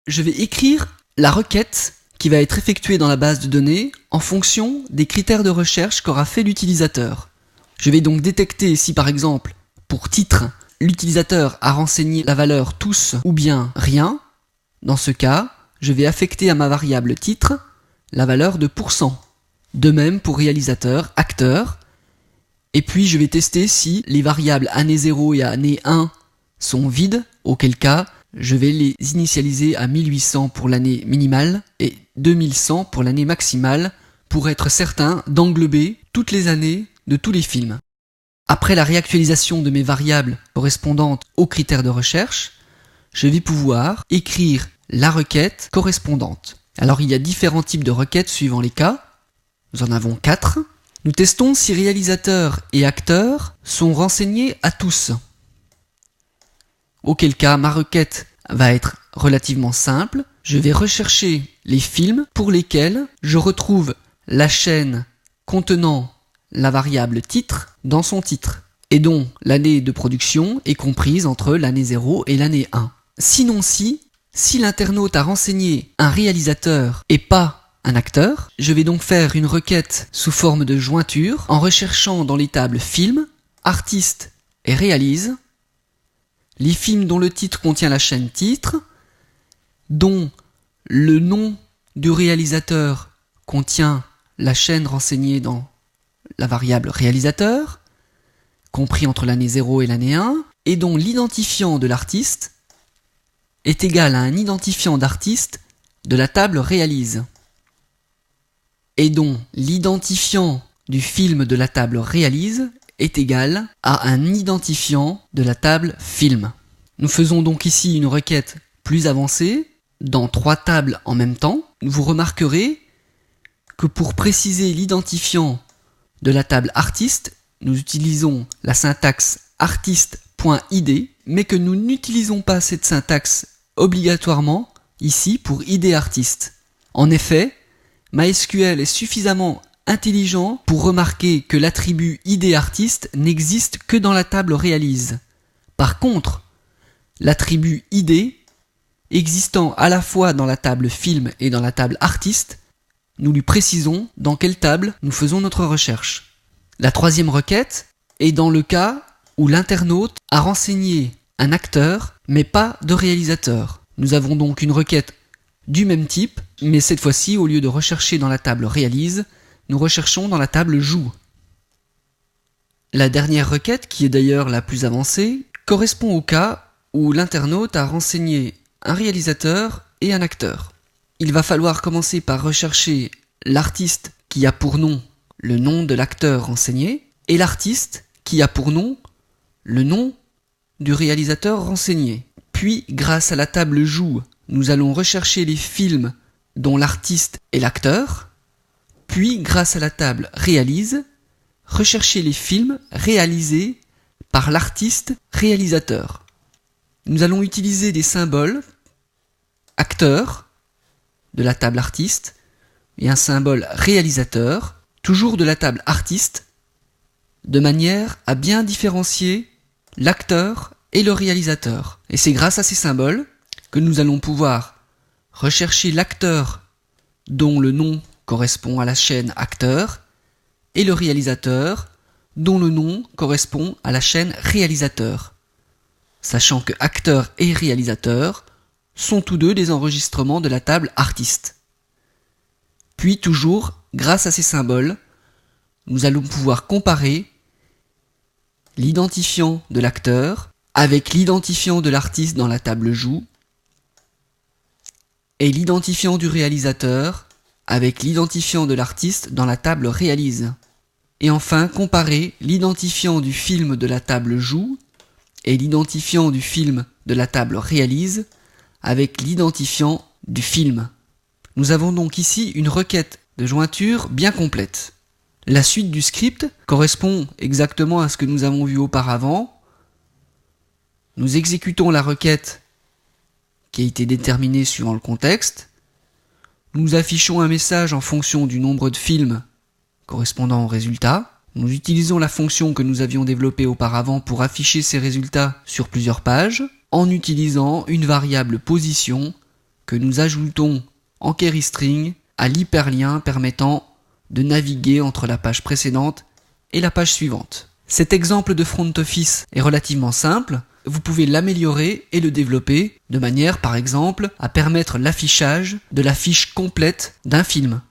je vais écrire la requête qui va être effectuée dans la base de données en fonction des critères de recherche qu'aura fait l'utilisateur. Je vais donc détecter si par exemple, pour titre, l'utilisateur a renseigné la valeur tous ou bien rien. Dans ce cas, je vais affecter à ma variable titre la valeur de %. De même pour réalisateur, acteur. Et puis je vais tester si les variables année 0 et année 1 sont vides, auquel cas je vais les initialiser à 1800 pour l'année minimale et 2100 pour l'année maximale pour être certain d'englober toutes les années de tous les films. Après la réactualisation de mes variables correspondantes aux critères de recherche, je vais pouvoir écrire la requête correspondante. Alors il y a différents types de requêtes suivant les cas. Nous en avons 4. Nous testons si réalisateur et acteur sont renseignés à tous. Auquel cas, ma requête va être relativement simple. Je vais rechercher les films pour lesquels je retrouve la chaîne contenant la variable titre dans son titre et dont l'année de production est comprise entre l'année 0 et l'année 1. Sinon si l'internaute a renseigné un réalisateur et pas un acteur, je vais donc faire une requête sous forme de jointure en recherchant dans les tables film, artiste et réalise les films dont le titre contient la chaîne titre, dont le nom du réalisateur contient la chaîne renseignée dans la variable réalisateur, compris entre l'année 0 et l'année 1, et dont l'identifiant de l'artiste est égal à un identifiant d'artiste de la table réalise, et dont l'identifiant du film de la table réalise est égal à un identifiant de la table film. Nous faisons donc ici une requête plus avancée, dans 3 tables en même temps. Vous remarquerez que pour préciser l'identifiant de la table artiste, nous utilisons la syntaxe artiste.id, mais que nous n'utilisons pas cette syntaxe obligatoirement ici pour id artiste. En effet, MySQL est suffisamment intelligent pour remarquer que l'attribut id artiste n'existe que dans la table réalise. Par contre, l'attribut id existant à la fois dans la table film et dans la table artiste, nous lui précisons dans quelle table nous faisons notre recherche. La 3e requête est dans le cas où l'internaute a renseigné un acteur mais pas de réalisateur. Nous avons donc une requête du même type, mais cette fois-ci, au lieu de rechercher dans la table réalise, nous recherchons dans la table joue. La dernière requête, qui est d'ailleurs la plus avancée, correspond au cas où l'internaute a renseigné un réalisateur et un acteur. Il va falloir commencer par rechercher l'artiste qui a pour nom le nom de l'acteur renseigné et l'artiste qui a pour nom le nom du réalisateur renseigné. Puis, grâce à la table joue, nous allons rechercher les films dont l'artiste est l'acteur. Puis, grâce à la table réalise, rechercher les films réalisés par l'artiste réalisateur. Nous allons utiliser des symboles acteur de la table artiste et un symbole réalisateur, toujours de la table artiste, de manière à bien différencier l'acteur et le réalisateur. Et c'est grâce à ces symboles que nous allons pouvoir rechercher l'acteur dont le nom correspond à la chaîne acteur et le réalisateur dont le nom correspond à la chaîne réalisateur, sachant que acteur et réalisateur sont tous deux des enregistrements de la table artiste. Puis toujours, grâce à ces symboles, nous allons pouvoir comparer l'identifiant de l'acteur avec l'identifiant de l'artiste dans la table joue et l'identifiant du réalisateur avec l'identifiant de l'artiste dans la table réalise. Et enfin, comparer l'identifiant du film de la table joue et l'identifiant du film de la table réalise avec l'identifiant du film. Nous avons donc ici une requête de jointure bien complète. La suite du script correspond exactement à ce que nous avons vu auparavant. Nous exécutons la requête qui a été déterminée suivant le contexte. Nous affichons un message en fonction du nombre de films correspondant au résultat. Nous utilisons la fonction que nous avions développée auparavant pour afficher ces résultats sur plusieurs pages, en utilisant une variable position que nous ajoutons en query string à l'hyperlien permettant de naviguer entre la page précédente et la page suivante. Cet exemple de front office est relativement simple. Vous pouvez l'améliorer et le développer de manière, par exemple, à permettre l'affichage de la fiche complète d'un film.